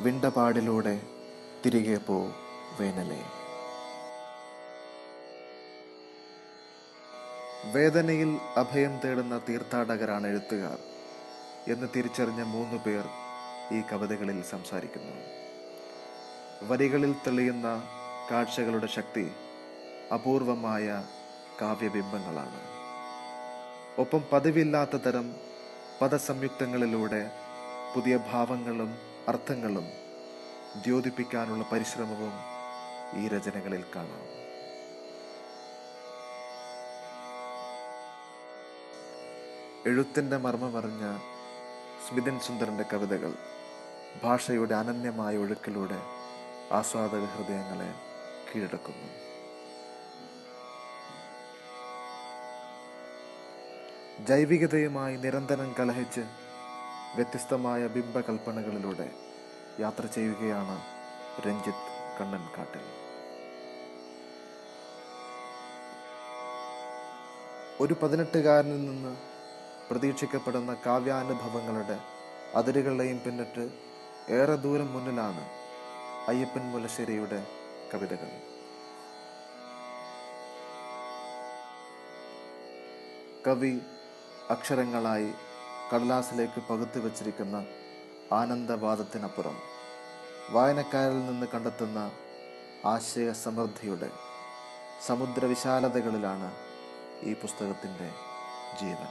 വിണ്ടപാടിലൂടെ തിരികെ പോ വേനലേ. വേദനയിൽ അഭയം തേടുന്ന തീർത്ഥാടകരാണ് എഴുത്തുകാർ എന്ന് തിരിച്ചറിഞ്ഞ 3 പേർ ഈ കവിതകളിൽ സംസാരിക്കുന്നു. വരികളിൽ തെളിയുന്ന കാഴ്ചകളുടെ ശക്തി അപൂർവമായ കാവ്യബിംബങ്ങളാണ്. ഒപ്പം പതിവില്ലാത്ത തരം പദസംയുക്തങ്ങളിലൂടെ പുതിയ ഭാവങ്ങളും അർത്ഥങ്ങളും ദ്യോതിപ്പിക്കാനുള്ള പരിശ്രമവും ഈ രചനകളിൽ കാണാം. എഴുത്തിൻ്റെ മർമ്മമറിഞ്ഞ സ്മിതൻ സുന്ദറിൻ്റെ കവിതകൾ ഭാഷയുടെ അനന്യമായ ഒഴുക്കിലൂടെ ആസ്വാദക ഹൃദയങ്ങളെ കീഴടക്കുന്നു. ജൈവികതയുമായി നിരന്തരം കലഹിച്ച് വ്യത്യസ്തമായ ബിംബകൽപ്പനകളിലൂടെ യാത്ര ചെയ്യുകയാണ് രഞ്ജിത്ത് കണ്ണൻകാട്ടിൽ. ഒരു 18കാരനിൽ നിന്ന് പ്രതീക്ഷിക്കപ്പെടുന്ന കാവ്യാനുഭവങ്ങളുടെ അതിരുകളെയും പിന്നിട്ട് ഏറെ ദൂരം മുന്നിലാണ് അയ്യപ്പൻ മുല്ലശ്ശേരിയുടെ കവിതകൾ. കവി അക്ഷരങ്ങളായി കടലാസിലേക്ക് പകുത്തു വച്ചിരിക്കുന്ന ആനന്ദവാദത്തിനപ്പുറം വായനക്കാരിൽ നിന്ന് കണ്ടെത്തുന്ന ആശയ സമൃദ്ധിയുടെ സമുദ്രവിശാലതകളിലാണ് ഈ പുസ്തകത്തിൻ്റെ ജീവൻ.